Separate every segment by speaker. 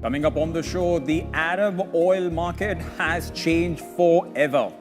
Speaker 1: Coming up on the show, the Arab oil market has changed forever.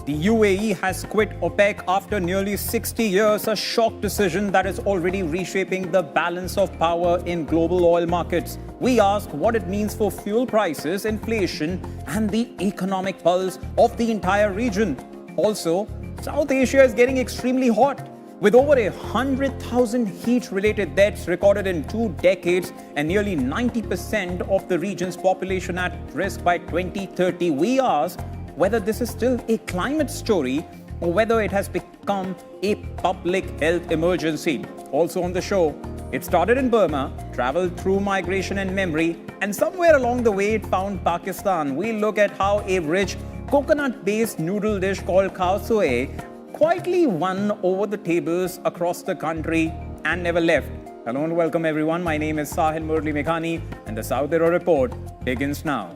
Speaker 1: The UAE has quit OPEC after nearly 60 years, a shock decision that is already reshaping the balance of power in global oil markets. We ask what it means for fuel prices, inflation, and the economic pulse of the entire region. Also, South Asia is getting extremely hot, with over 100,000 heat-related deaths recorded in 2 decades and nearly 90% of the region's population at risk by 2030. We ask whether this is still a climate story or whether it has become a public health emergency. Also on the show, it started in Burma, traveled through migration and memory, and somewhere along the way it found Pakistan. We look at how a rich coconut-based noodle dish called Khao Suey quietly won over the tables across the country and never left. Hello and welcome everyone. My name is Sahil Murli Meghani and the South Asia Report begins now.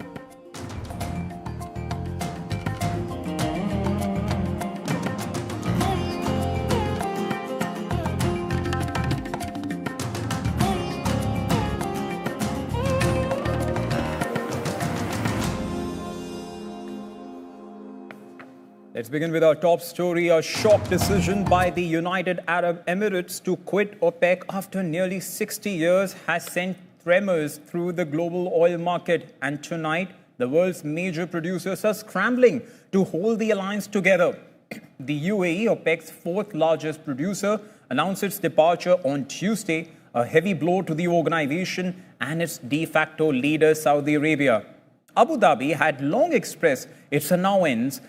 Speaker 1: Let's begin with our top story. A shock decision by the United Arab Emirates to quit OPEC after nearly 60 years has sent tremors through the global oil market. And tonight, the world's major producers are scrambling to hold the alliance together. The UAE, OPEC's fourth largest producer, announced its departure on Tuesday, a heavy blow to the organization and its de facto leader, Saudi Arabia. Abu Dhabi had long expressed its announcement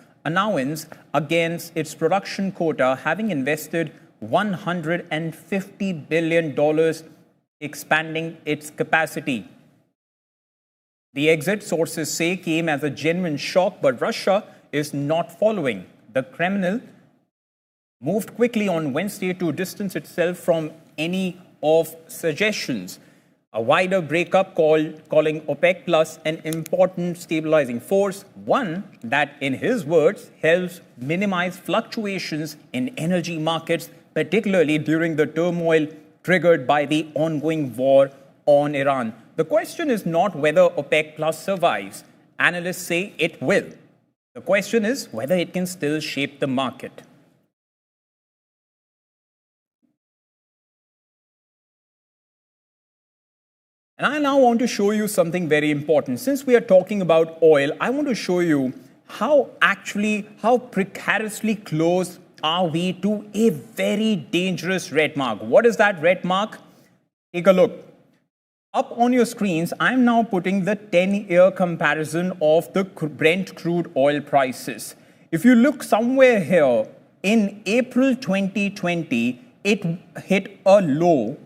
Speaker 1: against its production quota, having invested $150 billion expanding its capacity. The exit, sources say, came as a genuine shock, but Russia is not following. The Kremlin moved quickly on Wednesday to distance itself from any of suggestions. A wider breakup calling OPEC Plus an important stabilizing force, one that, in his words, helps minimize fluctuations in energy markets, particularly during the turmoil triggered by the ongoing war on Iran. The question is not whether OPEC Plus survives. Analysts say it will. The question is whether it can still shape the market. And I now want to show you something very important. Since we are talking about oil, I want to show you how precariously close are we to a very dangerous red mark. What is that red mark? Take a look. Up on your screens, I'm now putting the 10-year comparison of the Brent crude oil prices. If you look somewhere here, in April 2020, it hit a low.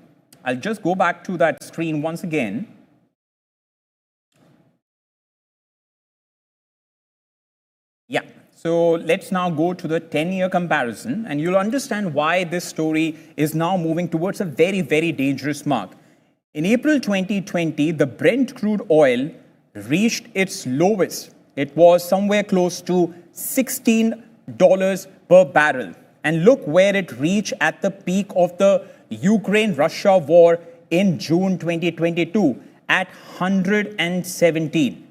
Speaker 1: I'll just go back to that screen once again. Yeah, so let's now go to the 10-year comparison, and you'll understand why this story is now moving towards a very, very dangerous mark. In April 2020, the Brent crude oil reached its lowest. It was somewhere close to $16 per barrel. And look where it reached at the peak of the Ukraine-Russia war in June 2022 at 117.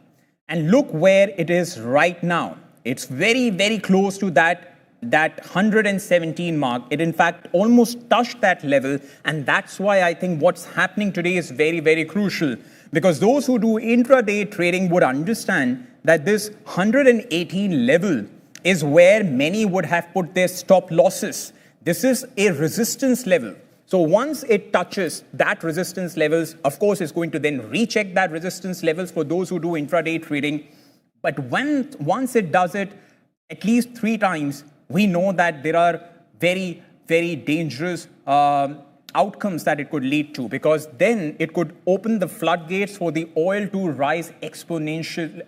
Speaker 1: And look where it is right now. It's very, very close to that 117 mark. It, in fact, almost touched that level. And that's why I think what's happening today is very, very crucial. Because those who do intraday trading would understand that this 118 level is where many would have put their stop losses. This is a resistance level. So once it touches that resistance levels, of course, it's going to then recheck that resistance levels for those who do intraday trading. But once it does it at least 3 times, we know that there are very, very dangerous outcomes that it could lead to, because then it could open the floodgates for the oil to rise exponentially,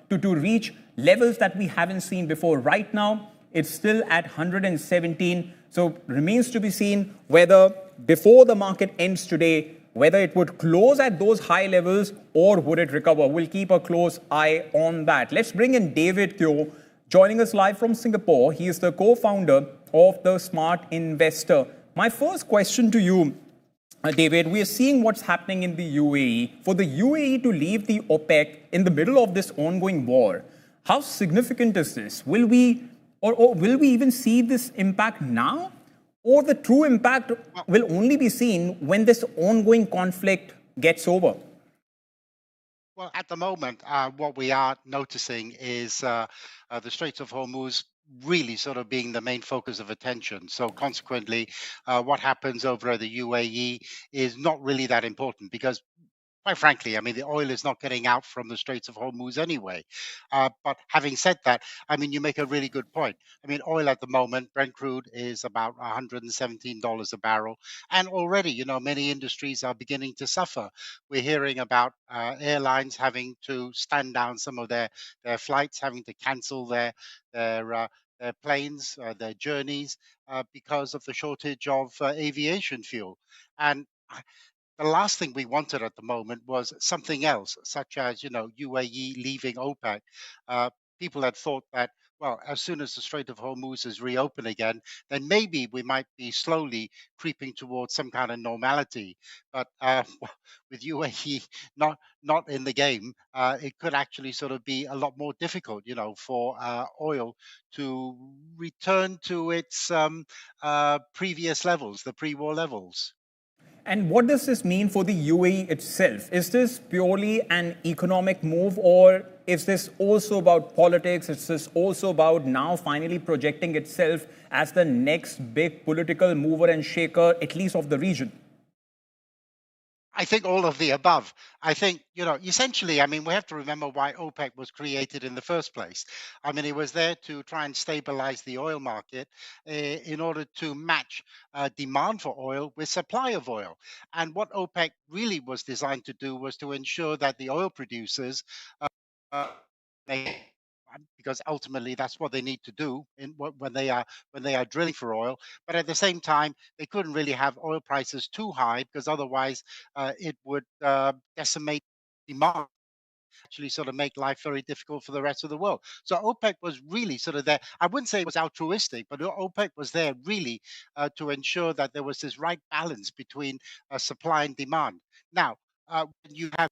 Speaker 1: to reach levels that we haven't seen before. Right now, it's still at 117. So remains to be seen whether before the market ends today, whether it would close at those high levels or would it recover. We'll keep a close eye on that. Let's bring in David Kuo, joining us live from Singapore. He is the co-founder of the Smart Investor. My first question to you David, we are seeing what's happening in the UAE. For the UAE to leave the OPEC in the middle of this ongoing war, how significant is this? Or will we even see this impact now? Or the true impact
Speaker 2: Well,
Speaker 1: will only be seen when this ongoing conflict gets over?
Speaker 2: well, at the moment, what we are noticing is the Straits of Hormuz really sort of being the main focus of attention. So consequently, what happens over at the UAE is not really that important because quite frankly, I mean, the oil is not getting out from the Straits of Hormuz anyway. But having said that, I mean, you make a really good point. I mean, oil at the moment, Brent crude is about $117 a barrel. And already, many industries are beginning to suffer. We're hearing about airlines having to stand down some of their flights, having to cancel their, uh, their planes, their journeys, because of the shortage of aviation fuel. And the last thing we wanted at the moment was something else, such as UAE leaving OPEC. Uh, People had thought that, well, as soon as the Strait of Hormuz is reopened again, then maybe we might be slowly creeping towards some kind of normality. But with UAE not in the game, it could actually sort of be a lot more difficult, for oil to return to its previous levels, the pre-war levels.
Speaker 1: And what does this mean for the UAE itself? Is this purely an economic move, or is this also about politics? Is this also about now finally projecting itself as the next big political mover and shaker, at least of the region?
Speaker 2: I think all of the above. I think, essentially, I mean, we have to remember why OPEC was created in the first place. I mean, it was there to try and stabilize the oil market in order to match demand for oil with supply of oil. And what OPEC really was designed to do was to ensure that the oil producers uh, they because ultimately that's what they need to do when they are drilling for oil. But at the same time, they couldn't really have oil prices too high because otherwise it would decimate demand. Actually, sort of make life very difficult for the rest of the world. So OPEC was really sort of there. I wouldn't say it was altruistic, but OPEC was there really to ensure that there was this right balance between supply and demand. Now, when you have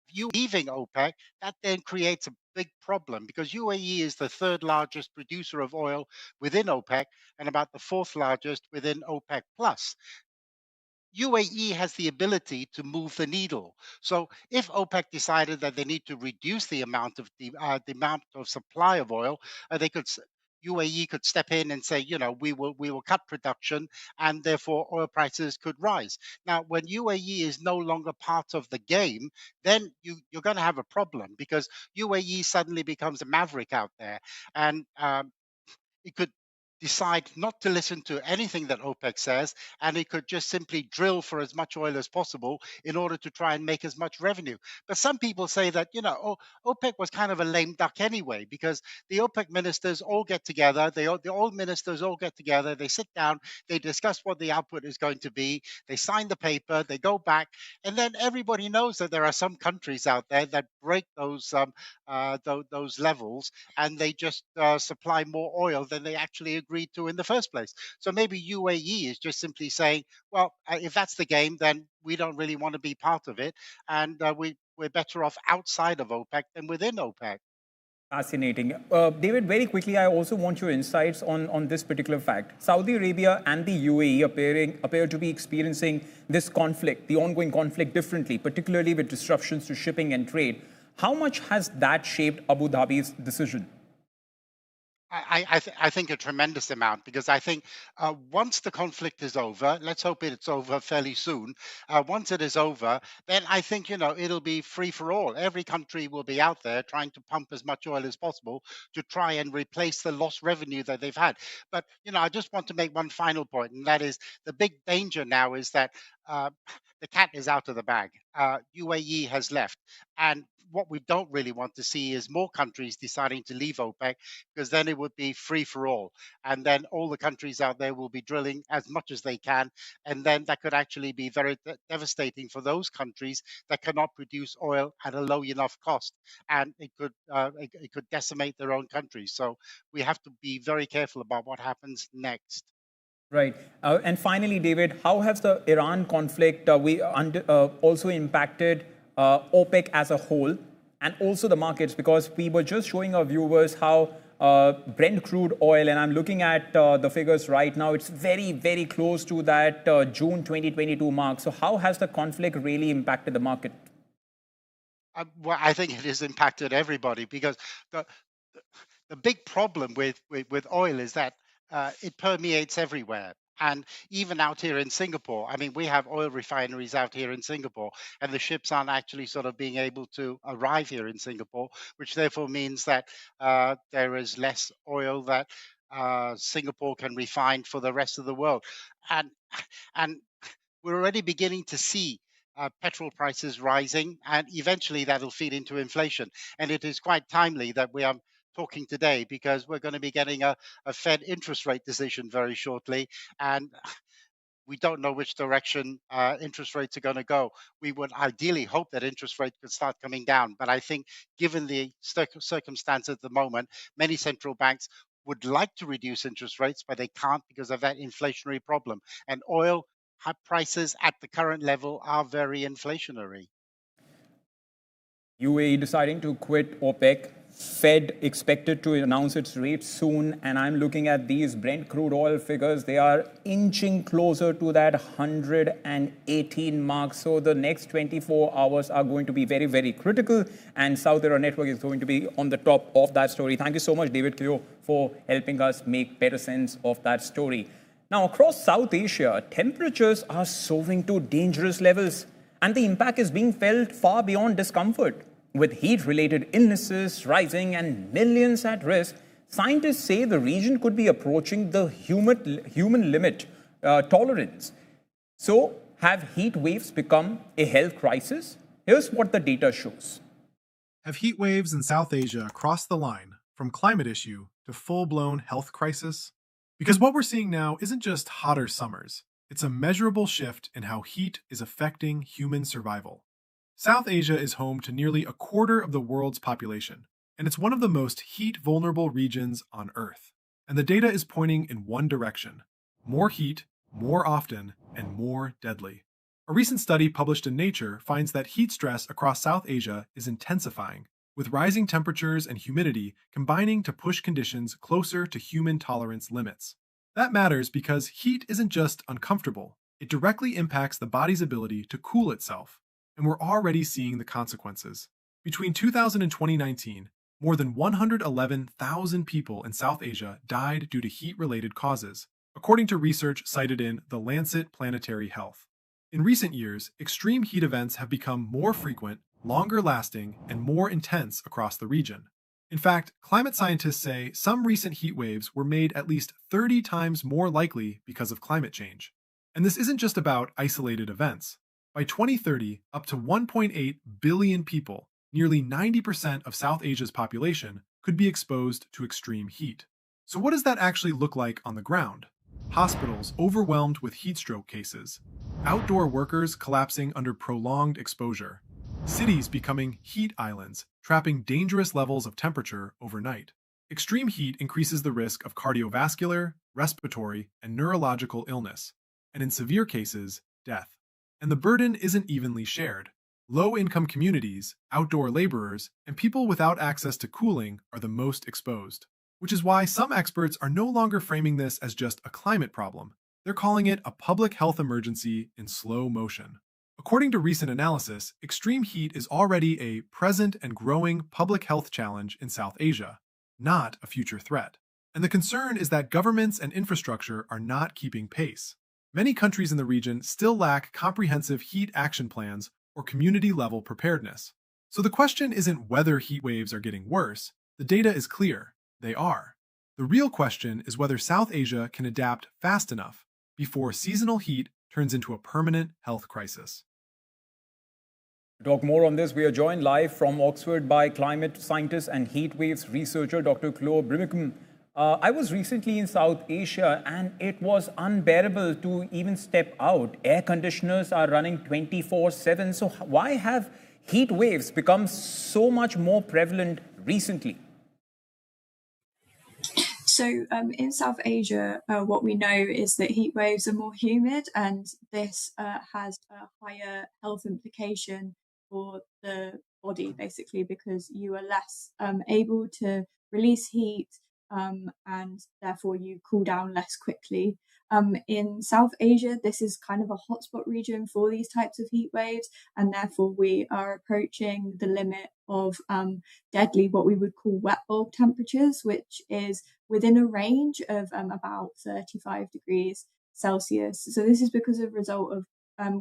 Speaker 2: you leaving OPEC, that then creates a big problem because UAE is the third largest producer of oil within OPEC and about the fourth largest within OPEC plus. UAE has the ability to move the needle. So if OPEC decided that they need to reduce the amount of supply of oil, they could UAE could step in and say, we will cut production, and therefore oil prices could rise. Now, when UAE is no longer part of the game, then you're going to have a problem because UAE suddenly becomes a maverick out there, and it could decide not to listen to anything that OPEC says, and it could just simply drill for as much oil as possible in order to try and make as much revenue. But some people say that, OPEC was kind of a lame duck anyway, because the OPEC ministers all get together, the oil ministers all get together, they sit down, they discuss what the output is going to be, they sign the paper, they go back, and then everybody knows that there are some countries out there that break those levels, and they just supply more oil than they actually agreed to in the first place. So maybe UAE is just simply saying, well, if that's the game, then we don't really want to be part of it, and we're better off outside of OPEC than within OPEC.
Speaker 1: Fascinating. David, very quickly, I also want your insights on this particular fact. Saudi Arabia and the UAE appear to be experiencing this conflict, the ongoing conflict, differently, particularly with disruptions to shipping and trade. How much has that shaped Abu Dhabi's decision?
Speaker 2: I think a tremendous amount because I think once the conflict is over, let's hope it's over fairly soon. Once it is over, then I think it'll be free for all. Every country will be out there trying to pump as much oil as possible to try and replace the lost revenue that they've had. But I just want to make one final point, and that is the big danger now is that uh, the cat is out of the bag. UAE has left, and what we don't really want to see is more countries deciding to leave OPEC because then it would be free for all. And then all the countries out there will be drilling as much as they can. And then that could actually be very devastating for those countries that cannot produce oil at a low enough cost. And it could decimate their own countries. So we have to be very careful about what happens next.
Speaker 1: Right. And finally, David, how has the Iran conflict also impacted OPEC as a whole and also the markets? Because we were just showing our viewers how Brent crude oil, and I'm looking at the figures right now, it's very, very close to that June 2022 mark. So how has the conflict really impacted the market?
Speaker 2: Well, I think it has impacted everybody because the the big problem with oil is that it permeates everywhere. And even out here in Singapore, I mean, we have oil refineries out here in Singapore, and the ships aren't actually sort of being able to arrive here in Singapore, which therefore means that there is less oil that Singapore can refine for the rest of the world. And and we're already beginning to see petrol prices rising, and eventually that'll feed into inflation. And it is quite timely that we are talking today because we're going to be getting a Fed interest rate decision very shortly. And we don't know which direction interest rates are going to go. We would ideally hope that interest rates could start coming down. But I think, given the circumstance at the moment, many central banks would like to reduce interest rates, but they can't because of that inflationary problem. And oil prices at the current level are very inflationary.
Speaker 1: UAE deciding to quit OPEC. Fed expected to announce its rates soon. And I'm looking at these Brent crude oil figures. They are inching closer to that 118 mark. So the next 24 hours are going to be very, very critical. And South Asia Network is going to be on the top of that story. Thank you so much, David Kuo, for helping us make better sense of that story. Now, across South Asia, temperatures are soaring to dangerous levels. And the impact is being felt far beyond discomfort. With heat-related illnesses rising and millions at risk, scientists say the region could be approaching the human limit tolerance. So, have heat waves become a health crisis? Here's what the data shows.
Speaker 3: Have heat waves in South Asia crossed the line from climate issue to full-blown health crisis? Because what we're seeing now isn't just hotter summers. It's a measurable shift in how heat is affecting human survival. South Asia is home to nearly a quarter of the world's population, and it's one of the most heat-vulnerable regions on Earth. And the data is pointing in one direction: more heat, more often, and more deadly. A recent study published in Nature finds that heat stress across South Asia is intensifying, with rising temperatures and humidity combining to push conditions closer to human tolerance limits. That matters because heat isn't just uncomfortable, it directly impacts the body's ability to cool itself. And we're already seeing the consequences. Between 2000 and 2019, more than 111,000 people in South Asia died due to heat-related causes, according to research cited in The Lancet Planetary Health. In recent years, extreme heat events have become more frequent, longer-lasting, and more intense across the region. In fact, climate scientists say some recent heat waves were made at least 30 times more likely because of climate change. And this isn't just about isolated events. By 2030, up to 1.8 billion people, nearly 90% of South Asia's population, could be exposed to extreme heat. So what does that actually look like on the ground? Hospitals overwhelmed with heat stroke cases, outdoor workers collapsing under prolonged exposure, cities becoming heat islands, trapping dangerous levels of temperature overnight. Extreme heat increases the risk of cardiovascular, respiratory, and neurological illness, and in severe cases, death. And the burden isn't evenly shared. Low-income communities, outdoor laborers, and people without access to cooling are the most exposed. Which is why some experts are no longer framing this as just a climate problem. They're calling it a public health emergency in slow motion. According to recent analysis, extreme heat is already a present and growing public health challenge in South Asia, not a future threat. And the concern is that governments and infrastructure are not keeping pace. Many countries in the region still lack comprehensive heat action plans or community-level preparedness. So the question isn't whether heat waves are getting worse. The data is clear. They are. The real question is whether South Asia can adapt fast enough before seasonal heat turns into a permanent health crisis.
Speaker 1: To talk more on this, we are joined live from Oxford by climate scientist and heat waves researcher Dr. Khao Brimicombe. I was recently in South Asia and it was unbearable to even step out. Air conditioners are running 24/7. So why have heat waves become so much more prevalent recently?
Speaker 4: In South Asia, what we know is that heat waves are more humid, and this has a higher health implication for the body, basically, because you are less able to release heat, and therefore you cool down less quickly. In South Asia, this is kind of a hotspot region for these types of heat waves, and therefore we are approaching the limit of deadly, what we would call wet bulb temperatures, which is within a range of about 35 degrees Celsius. So this is because of a result of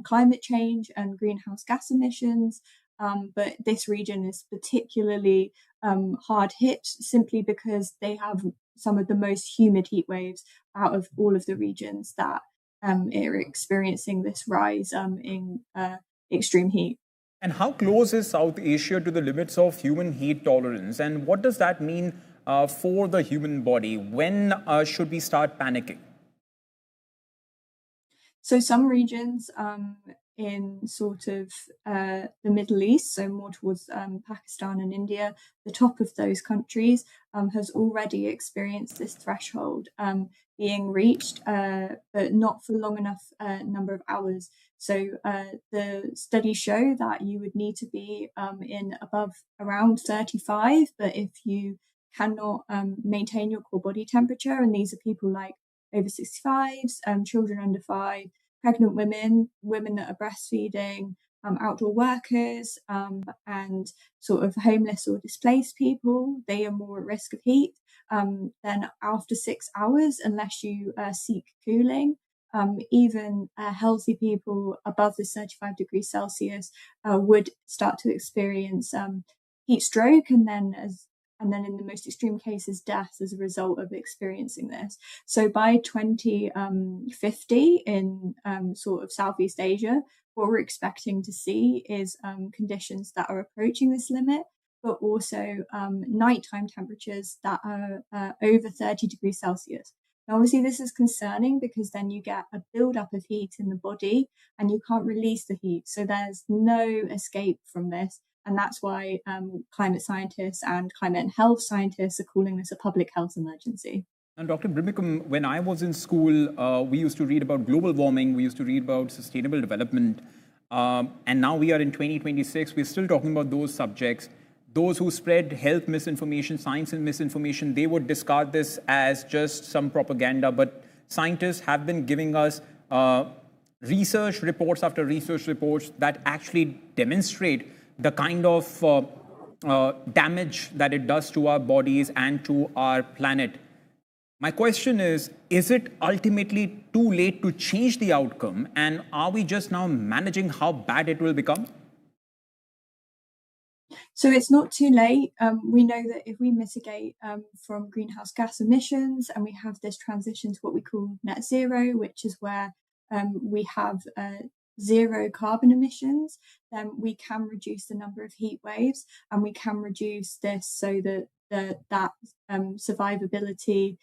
Speaker 4: climate change and greenhouse gas emissions. But this region is particularly hard hit simply because they have some of the most humid heat waves out of all of the regions that are experiencing this rise in extreme heat.
Speaker 1: And how close is South Asia to the limits of human heat tolerance? And what does that mean for the human body? When should we start panicking?
Speaker 4: So some regions in sort of the Middle East, so more towards Pakistan and India, the top of those countries has already experienced this threshold being reached, but not for long enough number of hours. So the studies show that you would need to be in above around 35, but if you cannot maintain your core body temperature, and these are people like over 65s, children under 5, pregnant women, women that are breastfeeding, outdoor workers, and sort of homeless or displaced people, they are more at risk of heat. Then after 6 hours, unless you seek cooling, even healthy people above the 35 degrees Celsius would start to experience heat stroke, and then in the most extreme cases, death as a result of experiencing this. So by 2050 in sort of Southeast Asia, what we're expecting to see is conditions that are approaching this limit, but also nighttime temperatures that are over 30 degrees Celsius. Now, obviously, this is concerning because then you get a buildup of heat in the body and you can't release the heat. So there's no escape from this. And that's why climate scientists and climate and health scientists are calling this a public health emergency.
Speaker 1: And Dr. Brimicombe, when I was in school, we used to read about global warming, we used to read about sustainable development. And now we are in 2026, we're still talking about those subjects. Those who spread health misinformation, science and misinformation, they would discard this as just some propaganda. But scientists have been giving us research reports after research reports that actually demonstrate the kind of damage that it does to our bodies and to our planet. My question is it ultimately too late to change the outcome? And are we just now managing how bad it will become?
Speaker 4: So it's not too late. We know that if we mitigate from greenhouse gas emissions and we have this transition to what we call net zero, which is where we have zero carbon emissions, then we can reduce the number of heat waves, and we can reduce this so that survivability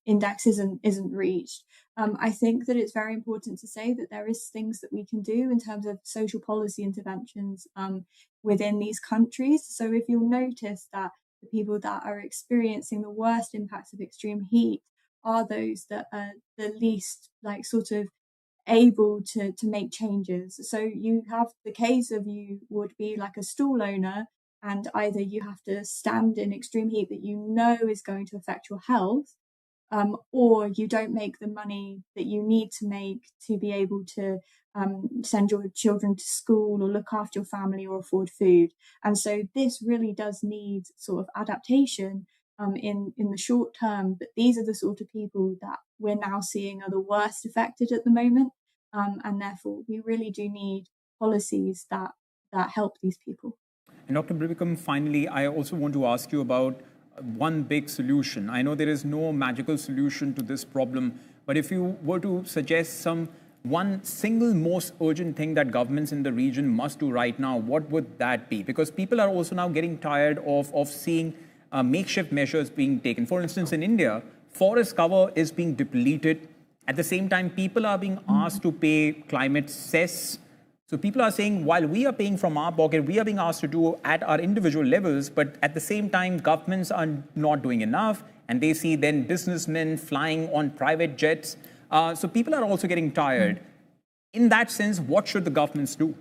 Speaker 4: index isn't reached. I think that it's very important to say that there is things that we can do in terms of social policy interventions within these countries. So if you'll notice that the people that are experiencing the worst impacts of extreme heat are those that are the least sort of able to make changes. So you have the case of you would be like a stall owner, and either you have to stand in extreme heat that you know is going to affect your health, or you don't make the money that you need to make to be able to send your children to school or look after your family or afford food. And so this really does need sort of adaptation in the short term. But these are the sort of people that we're now seeing are the worst affected at the moment. And therefore, we really do need policies that help these people.
Speaker 1: And Dr. Brimicombe, finally, I also want to ask you about one big solution. I know there is no magical solution to this problem, but if you were to suggest one single most urgent thing that governments in the region must do right now, what would that be? Because people are also now getting tired of seeing makeshift measures being taken. For instance, in India, forest cover is being depleted. At the same time, people are being asked to pay climate cess. So people are saying, while we are paying from our pocket, we are being asked to do at our individual levels, but at the same time, governments are not doing enough. and they see then businessmen flying on private jets. So people are also getting tired. In that sense, what should the governments do?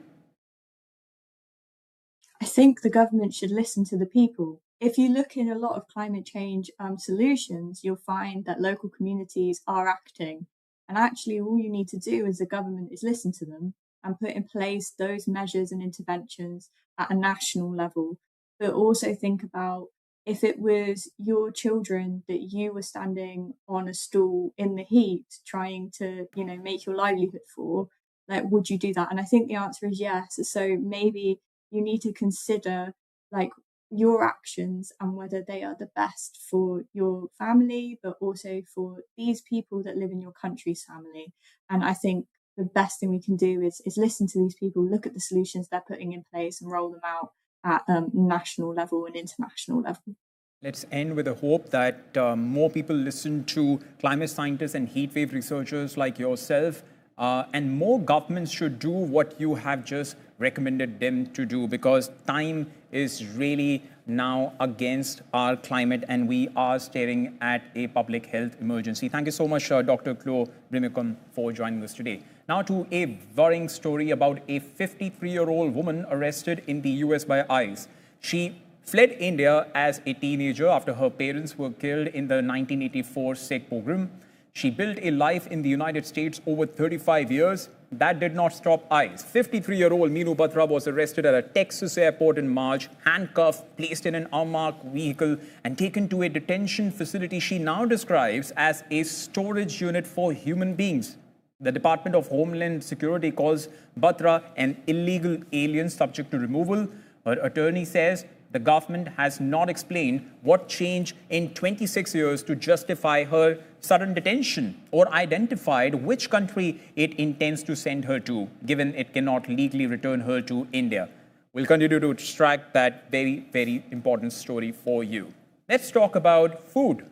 Speaker 4: I think the government should listen to the people. If you look in a lot of climate change solutions, you'll find that local communities are acting. And actually, all you need to do as a government is listen to them and put in place those measures and interventions at a national level. But also think about if it was your children that you were standing on a stool in the heat trying to, make your livelihood for, like, would you do that? And I think the answer is yes. So maybe you need to consider like your actions and whether they are the best for your family, but also for these people that live in your country's family. And I think the best thing we can do is listen to these people, look at the solutions they're putting in place and roll them out at national level and international level.
Speaker 1: Let's end with a hope that more people listen to climate scientists and heatwave researchers like yourself, and more governments should do what you have just recommended them to do, because time is really now against our climate and we are staring at a public health emergency. Thank you so much, Dr. Khao Brimicombe, for joining us today. Now to a worrying story about a 53-year-old woman arrested in the US by ICE. She fled India as a teenager after her parents were killed in the 1984 Sikh pogrom. She built a life in the United States over 35 years. That did not stop ICE. 53-year-old Meenu Batra was arrested at a Texas airport in March, handcuffed, placed in an unmarked vehicle, and taken to a detention facility she now describes as a storage unit for human beings. The Department of Homeland Security calls Batra an illegal alien subject to removal. Her attorney says the government has not explained what changed in 26 years to justify her sudden detention or identified which country it intends to send her to, given it cannot legally return her to India. We'll continue to track that very, very important story for you. Let's talk about food.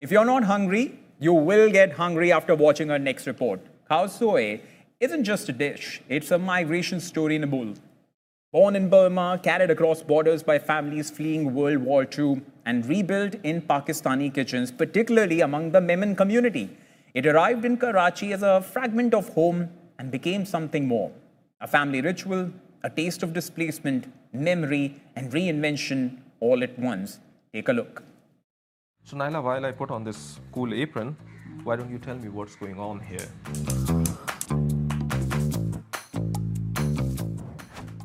Speaker 1: If you're not hungry, you will get hungry after watching our next report. Khao Suey isn't just a dish, it's a migration story in a bowl. Born in Burma, carried across borders by families fleeing World War II, and rebuilt in Pakistani kitchens, particularly among the Memon community. It arrived in Karachi as a fragment of home and became something more. A family ritual, a taste of displacement, memory, and reinvention all at once. Take a look.
Speaker 5: So Naila, while I put on this cool apron, why don't you tell me what's going on here?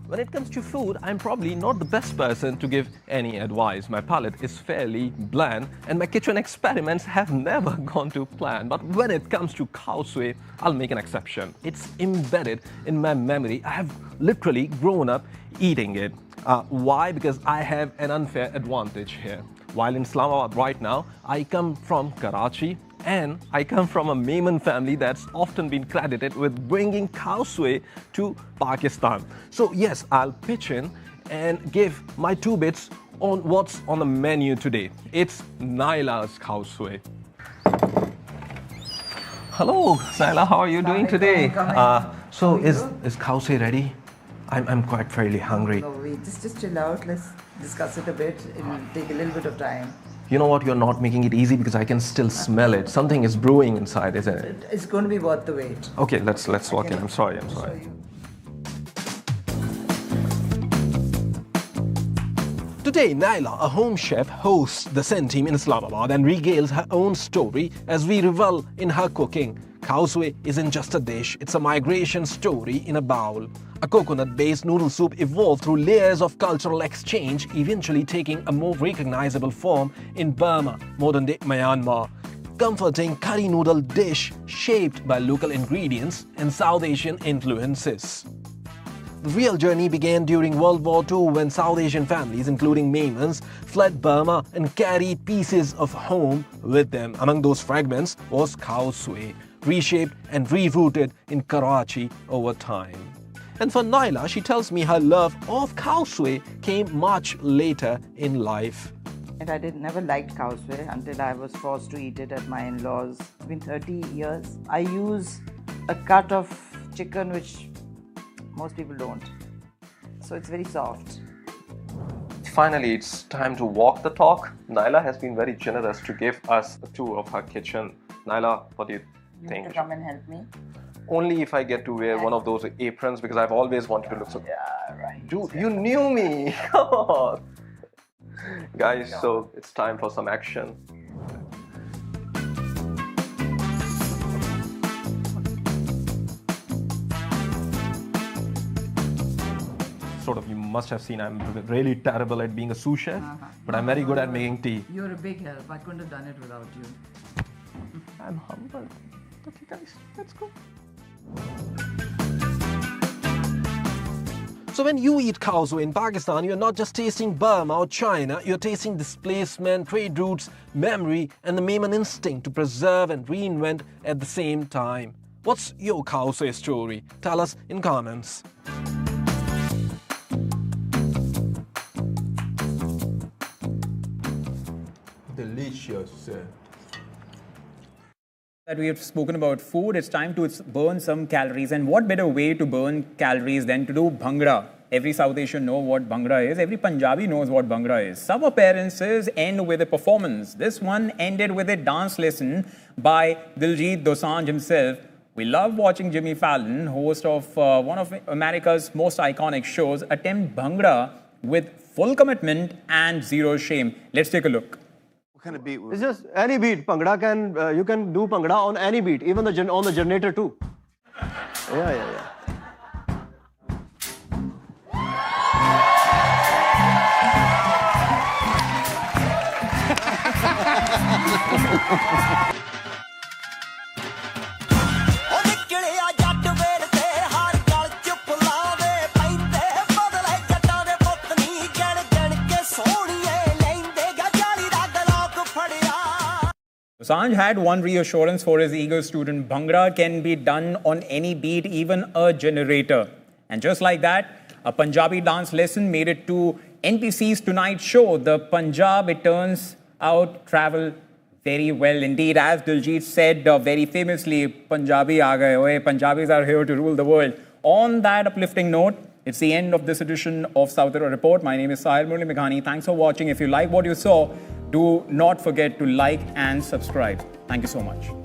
Speaker 5: When it comes to food, I'm probably not the best person to give any advice. My palate is fairly bland and my kitchen experiments have never gone to plan. But when it comes to Khao Suey, I'll make an exception. It's embedded in my memory. I have literally grown up eating it. Why? Because I have an unfair advantage here. While in Islamabad right now, I come from Karachi, and I come from a Memon family that's often been credited with bringing Khao Suey to Pakistan. So yes, I'll pitch in and give my 2 bits on what's on the menu today. It's Naila's Khao Suey. Hello, Naila, how are you doing today? Is Khao Suey ready? I'm quite fairly hungry.
Speaker 6: No, wait, just chill out. Let's discuss it a bit. It'll take a little bit of time.
Speaker 5: You know what? You're not making it easy because I can still smell it. Something is brewing inside, isn't it?
Speaker 6: It's going to be worth the wait.
Speaker 5: Okay, let's walk in. I'm sorry. Today, Naila, a home chef, hosts the Sen team in Islamabad and regales her own story as we revel in her cooking. Khao Suey isn't just a dish, it's a migration story in a bowl. A coconut-based noodle soup evolved through layers of cultural exchange, eventually taking a more recognizable form in Burma, modern-day Myanmar. Comforting curry noodle dish shaped by local ingredients and South Asian influences. The real journey began during World War II when South Asian families, including Memons, fled Burma and carried pieces of home with them. Among those fragments was Khao Suey, reshaped and rerouted in Karachi over time. And for Naila, she tells me her love of Khao Suey came much later in life.
Speaker 6: And I never liked Khao Suey until I was forced to eat it at my in-laws. It's been 30 years. I use a cut of chicken which most people don't. So it's very soft.
Speaker 7: finally, it's time to walk the talk. Naila has been very generous to give us a tour of her kitchen. Naila, what do you think?
Speaker 6: You have to come and help me.
Speaker 7: Only if I get to wear one of those aprons, because I've always wanted to look so.
Speaker 6: Yeah, right.
Speaker 7: Dude, you knew me. Come on. Guys, so it's time for some action. Sort of, you must have seen I'm really terrible at being a sous chef, but I'm very good at making tea.
Speaker 8: You're a big help. I couldn't have done it without you.
Speaker 7: I'm humbled. Okay guys, let's go.
Speaker 5: So when you eat Khao Suey in Pakistan, you're not just tasting Burma or China, you're tasting displacement, trade routes, memory, and the Memon instinct to preserve and reinvent at the same time. What's your Khao Suey story? Tell us in comments.
Speaker 9: Delicious.
Speaker 1: That we have spoken about food, it's time to burn some calories. And what better way to burn calories than to do Bhangra? Every South Asian knows what Bhangra is. Every Punjabi knows what Bhangra is. Some appearances end with a performance. This one ended with a dance lesson by Diljit Dosanjh himself. We love watching Jimmy Fallon, host of one of America's most iconic shows, attempt Bhangra with full commitment and zero shame. Let's take a look.
Speaker 9: What kind of beat?
Speaker 10: It's just any beat. Bhangra can you can do Bhangra on any beat, even on the generator too. Yeah.
Speaker 1: Dosanjh had one reassurance for his eager student. Bhangra can be done on any beat, even a generator. And just like that, a Punjabi dance lesson made it to NBC's Tonight Show. The Punjab, it turns out, travel very well indeed. As Diljit said very famously, Punjabi aa gaye hoye. Punjabis are here to rule the world. On that uplifting note, it's the end of this edition of South India Report. My name is Sahil Murli Meghani. Thanks for watching. If you like what you saw, do not forget to like and subscribe. Thank you so much.